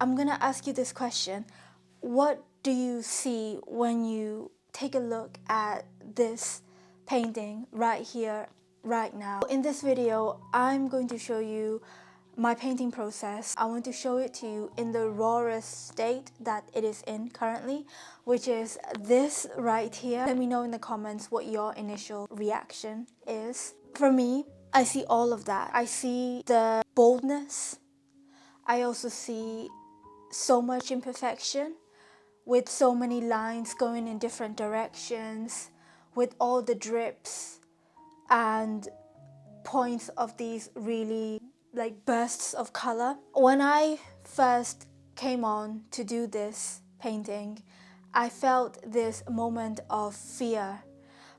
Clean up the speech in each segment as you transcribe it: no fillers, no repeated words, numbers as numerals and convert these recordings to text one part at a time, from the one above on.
I'm gonna ask you this question. What do you see when you take a look at this painting right here, right now? In this video, I'm going to show you my painting process. I want to show it to you in the rawest state that it is in currently, which is this right here. Let me know in the comments what your initial reaction is. For me, I see all of that. I see the boldness. I also see so much imperfection with so many lines going in different directions, with all the drips and points of these really like bursts of color. When I first came on to do this painting, I felt this moment of fear.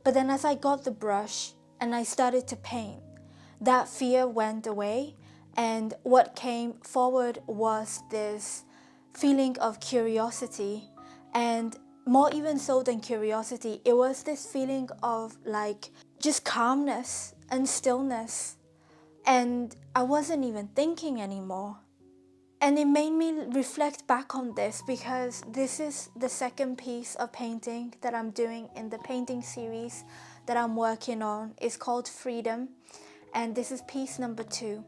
But then as I got the brush and I started to paint, that fear went away, and what came forward was this feeling of curiosity, and more even so than curiosity, it was this feeling of like just calmness and stillness, and I wasn't even thinking anymore. And it made me reflect back on this because this is the second piece of painting that I'm doing in the painting series that I'm working on. It's called Freedom, and this is piece number 2.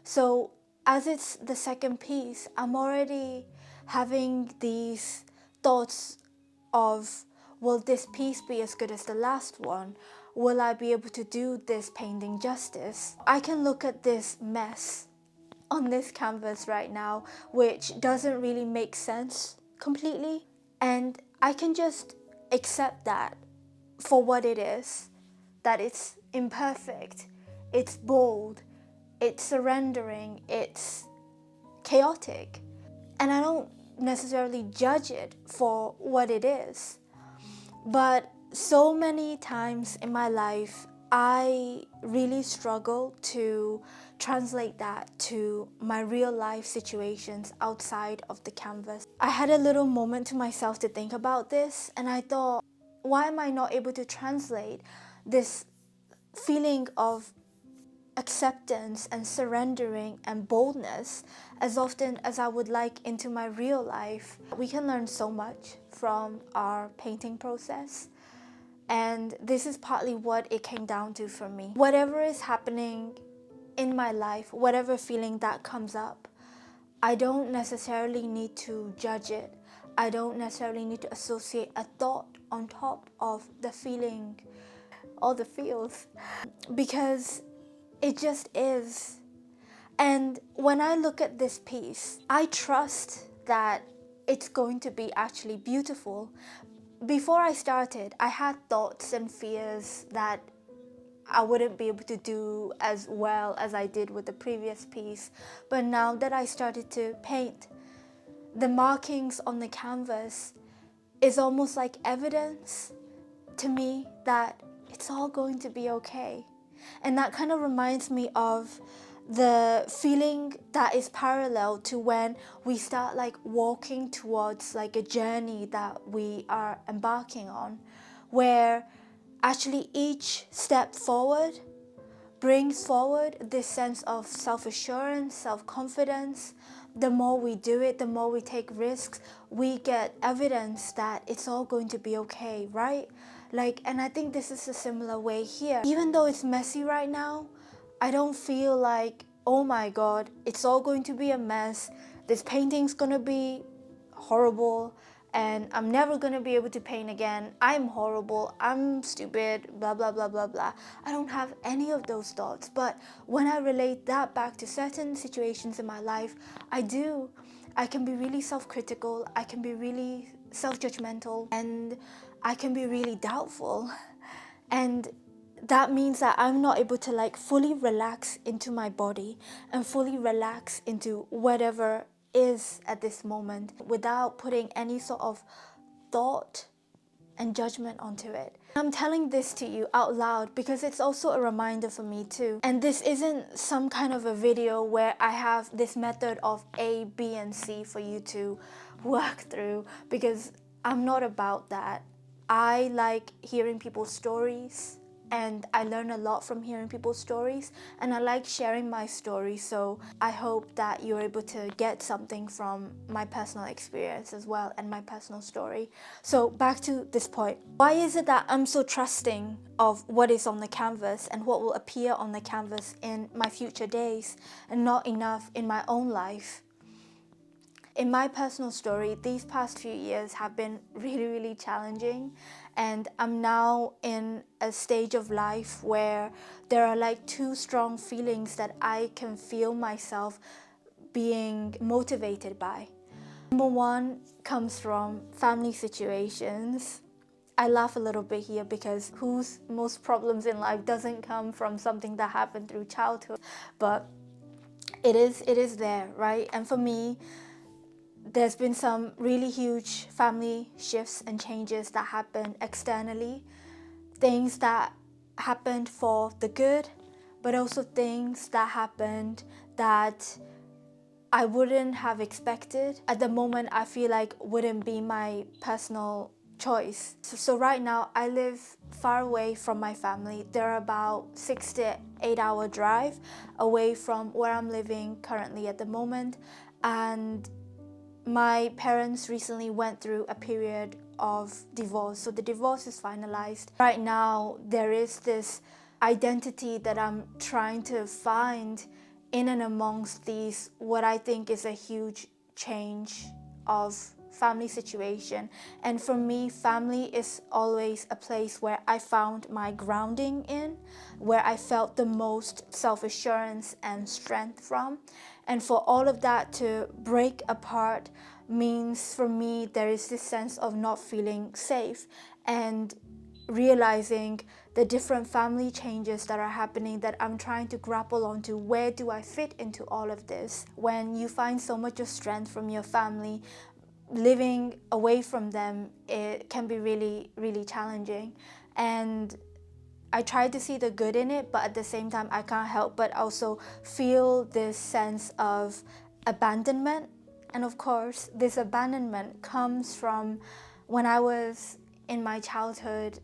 So as it's the second piece, I'm already having these thoughts of, will this piece be as good as the last one? Will I be able to do this painting justice? I can look at this mess on this canvas right now, which doesn't really make sense completely, and I can just accept that for what it is, that it's imperfect, it's bold, it's surrendering, it's chaotic, and I don't necessarily judge it for what it is. But so many times in my life, I really struggle to translate that to my real life situations outside of the canvas. I had a little moment to myself to think about this, and I thought, why am I not able to translate this feeling of acceptance and surrendering and boldness as often as I would like into my real life? We can learn so much from our painting process, and this is partly what it came down to for me. Whatever is happening in my life, whatever feeling that comes up, I don't necessarily need to judge it. I don't necessarily need to associate a thought on top of the feeling or the feels, because it just is. And when I look at this piece, I trust that it's going to be actually beautiful. Before I started, I had thoughts and fears that I wouldn't be able to do as well as I did with the previous piece. But now that I started to paint, the markings on the canvas is almost like evidence to me that it's all going to be okay. And that kind of reminds me of the feeling that is parallel to when we start like walking towards like a journey that we are embarking on, where actually each step forward brings forward this sense of self-assurance, self-confidence. The more we do it, the more we take risks, we get evidence that it's all going to be okay, right? And I think this is a similar way here. Even though it's messy right now, I don't feel like, oh my God, it's all going to be a mess. This painting's gonna be horrible and I'm never gonna be able to paint again. I'm horrible, I'm stupid, blah, blah, blah, blah, blah. I don't have any of those thoughts. But when I relate that back to certain situations in my life, I do. I can be really self-critical, I can be really self-judgmental, and I can be really doubtful. And that means that I'm not able to fully relax into my body and fully relax into whatever is at this moment without putting any sort of thought and judgment onto it. I'm telling this to you out loud because it's also a reminder for me too. And this isn't some kind of a video where I have this method of A, B, and C for you to work through, because I'm not about that. I like hearing people's stories. and I learn a lot from hearing people's stories, and I like sharing my story, so I hope that you're able to get something from my personal experience as well and my personal story. So back to this point. Why is it that I'm so trusting of what is on the canvas and what will appear on the canvas in my future days, and not enough in my own life? In my personal story, these past few years have been really challenging, and I'm now in a stage of life where there are like two strong feelings that I can feel myself being motivated by. Number one comes from family situations. I laugh a little bit here because whose most problems in life doesn't come from something that happened through childhood, but it is there, right? And for me, there's been some really huge family shifts and changes that happened externally, things that happened for the good, but also things that happened that I wouldn't have expected. At the moment, I feel like wouldn't be my personal choice. So right now, I live far away from my family. They're about 6 to 8 hour drive away from where I'm living currently at the moment. And my parents recently went through a period of divorce, so the divorce is finalized. Right now, there is this identity that I'm trying to find in and amongst these, what I think is a huge change of family situation. And for me, family is always a place where I found my grounding in, where I felt the most self-assurance and strength from. And for all of that to break apart means, for me, there is this sense of not feeling safe, and realizing the different family changes that are happening that I'm trying to grapple onto. Where do I fit into all of this? When you find so much of strength from your family, living away from them, it can be really challenging. And I try to see the good in it, but at the same time, I can't help but also feel this sense of abandonment. And of course, this abandonment comes from when I was in my childhood.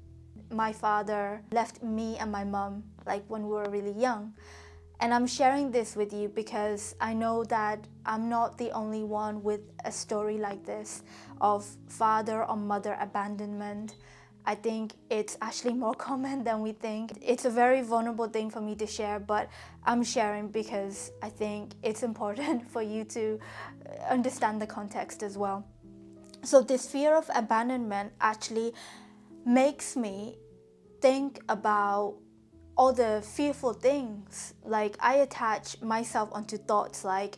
My father left me and my mom like when we were really young. And I'm sharing this with you because I know that I'm not the only one with a story like this of father or mother abandonment. I think it's actually more common than we think. It's a very vulnerable thing for me to share, but I'm sharing because I think it's important for you to understand the context as well. So this fear of abandonment actually makes me think about all the fearful things. Like, I attach myself onto thoughts like,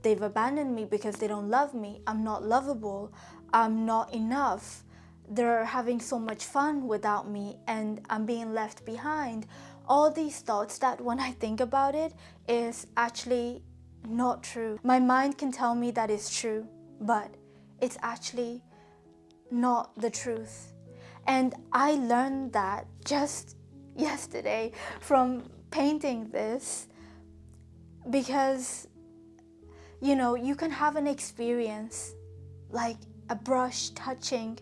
they've abandoned me because they don't love me, I'm not lovable, I'm not enough, they're having so much fun without me, and I'm being left behind. All these thoughts that, when I think about it, is actually not true. My mind can tell me that it's true, but it's actually not the truth. And I learned that just yesterday from painting this, because you can have an experience like a brush touching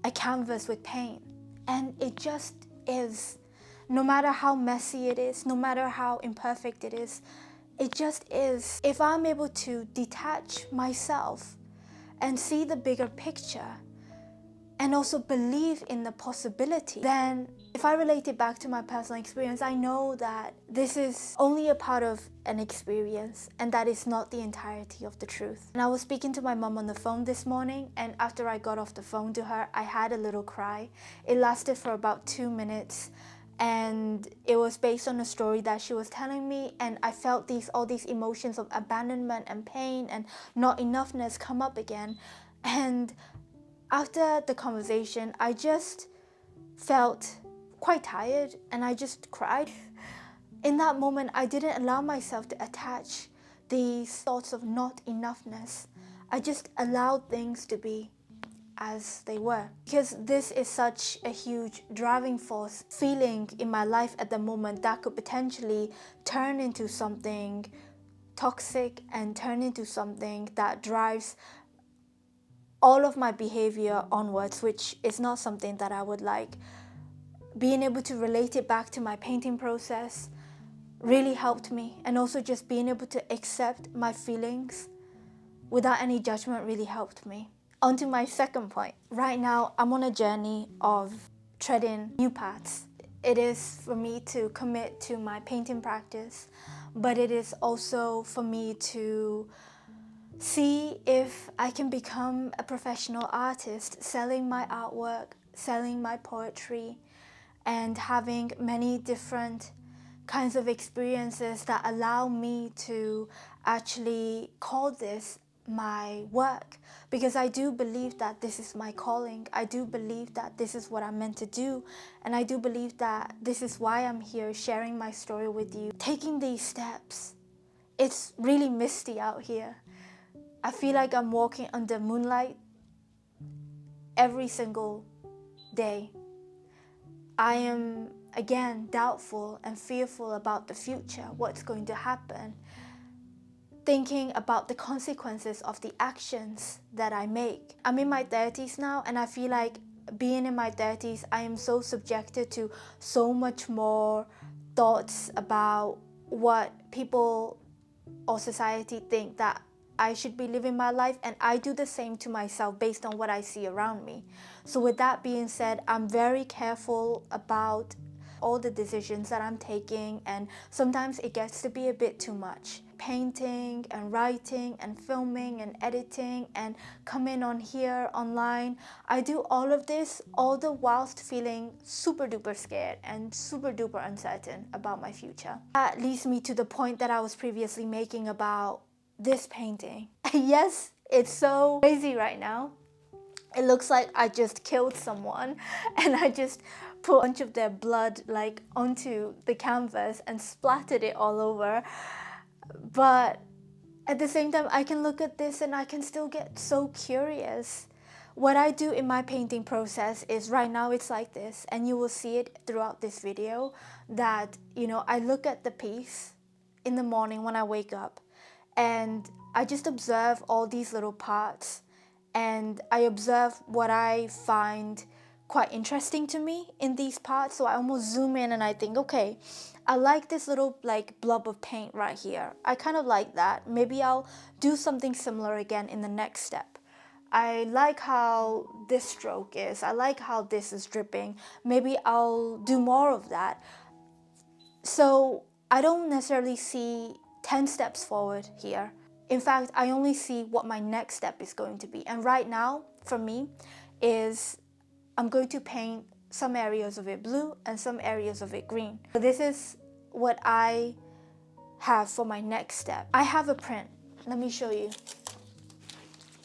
a canvas with paint, and it just is. No matter how messy it is, no matter how imperfect it is, it just is. If I'm able to detach myself and see the bigger picture, and also believe in the possibility, then if I relate it back to my personal experience, I know that this is only a part of an experience, and that is not the entirety of the truth. And I was speaking to my mom on the phone this morning, and after I got off the phone to her, I had a little cry. It lasted for about 2 minutes, and it was based on a story that she was telling me, and I felt all these emotions of abandonment and pain and not enoughness come up again. And after the conversation, I just felt quite tired, and I just cried. In that moment, I didn't allow myself to attach these thoughts of not enoughness. I just allowed things to be as they were, because this is such a huge driving force feeling in my life at the moment that could potentially turn into something toxic and turn into something that drives all of my behavior onwards, which is not something that I would like. being able to relate it back to my painting process really helped me. And also just being able to accept my feelings without any judgment really helped me. On to my second point. Right now, I'm on a journey of treading new paths. It is for me to commit to my painting practice, but it is also for me to see if I can become a professional artist, selling my artwork, selling my poetry, and having many different kinds of experiences that allow me to actually call this my work, because I do believe that this is my calling. I do believe that this is what I'm meant to do, and I do believe that this is why I'm here sharing my story with you. Taking these steps, it's really misty out here. I feel like I'm walking under moonlight every single day. I am, again, doubtful and fearful about the future, what's going to happen, thinking about the consequences of the actions that I make. I'm in my 30s now, and I feel like being in my 30s, I am so subjected to so much more thoughts about what people or society think that I should be living my life, and I do the same to myself based on what I see around me. So with that being said, I'm very careful about all the decisions that I'm taking, and sometimes it gets to be a bit too much. Painting and writing and filming and editing and coming on here online, I do all of this all the whilst feeling super duper scared and super duper uncertain about my future. That leads me to the point that I was previously making about this painting. Yes, it's so crazy right now. It looks like I just killed someone and I just put a bunch of their blood like onto the canvas and splattered it all over. But at the same time, I can look at this and I can still get so curious. What I do in my painting process is, right now it's like this, and you will see it throughout this video, that, I look at the piece in the morning when I wake up, and I just observe all these little parts, and I observe what I find quite interesting to me in these parts. So I almost zoom in and I think, okay, I like this little like blob of paint right here. I kind of like that. Maybe I'll do something similar again in the next step. I like how this stroke is. I like how this is dripping. Maybe I'll do more of that. So I don't necessarily see 10 steps forward here. In fact, I only see what my next step is going to be. And right now, for me, is I'm going to paint some areas of it blue and some areas of it green. So this is what I have for my next step. I have a print. Let me show you.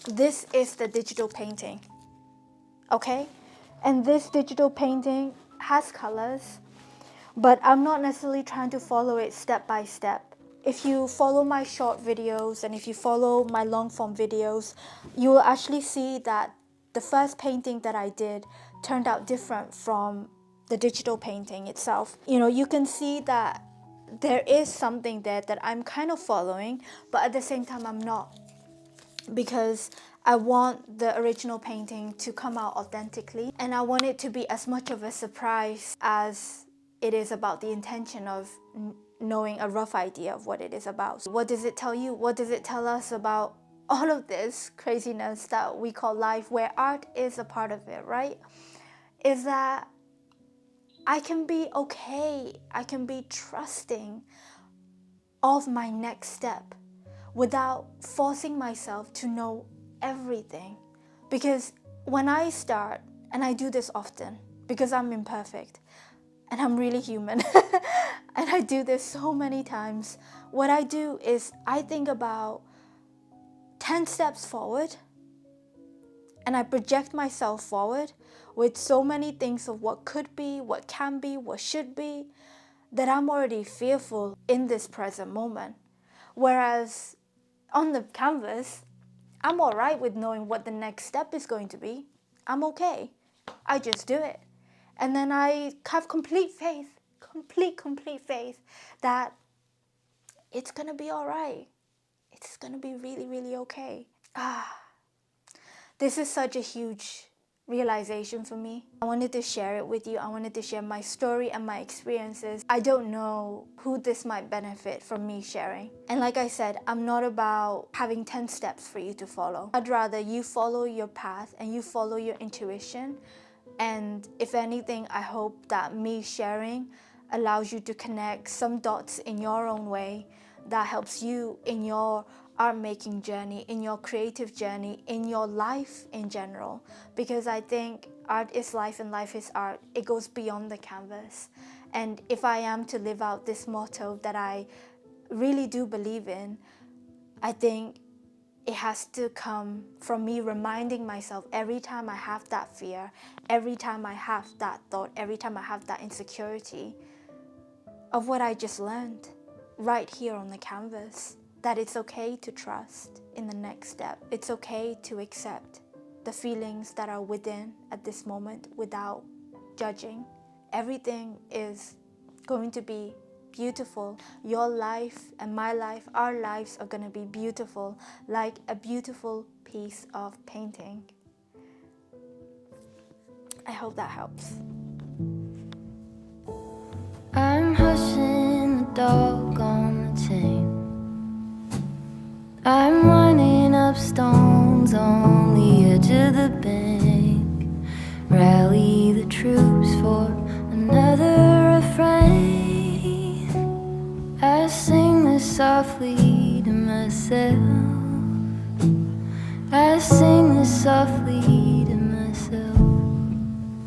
This is the digital painting, okay? And this digital painting has colors, but I'm not necessarily trying to follow it step by step. If you follow my short videos and if you follow my long form videos, you will actually see that the first painting that I did turned out different from the digital painting itself. You can see that there is something there that I'm kind of following, but at the same time I'm not, because I want the original painting to come out authentically, and I want it to be as much of a surprise as it is about the intention of knowing a rough idea of what it is about. So what does it tell you? What does it tell us about all of this craziness that we call life, where art is a part of it, right? Is that I can be okay, I can be trusting of my next step without forcing myself to know everything. Because when I start, and I do this often because I'm imperfect and I'm really human, and I do this so many times, what I do is I think about 10 steps forward, and I project myself forward with so many things of what could be, what can be, what should be, that I'm already fearful in this present moment. Whereas on the canvas, I'm all right with knowing what the next step is going to be. I'm okay. I just do it. And then I have complete faith that it's going to be all right. It's going to be really, really okay. This is such a huge realization for me. I wanted to share it with you. I wanted to share my story and my experiences. I don't know who this might benefit from me sharing. And like I said, I'm not about having 10 steps for you to follow. I'd rather you follow your path and you follow your intuition. And if anything, I hope that me sharing allows you to connect some dots in your own way that helps you in your art making journey, in your creative journey, in your life in general. Because I think art is life and life is art. It goes beyond the canvas. And if I am to live out this motto that I really do believe in, I think it has to come from me reminding myself every time I have that fear, every time I have that thought, every time I have that insecurity of what I just learned right here on the canvas, that it's okay to trust in the next step. It's okay to accept the feelings that are within at this moment without judging. Everything is going to be beautiful. Your life and my life, our lives are going to be beautiful, like a beautiful piece of painting. I hope that helps. I'm hushing the dog on the chain. I'm running up stones on the edge of the bank. Rally the troops for another refrain. I sing this softly to myself. I sing this softly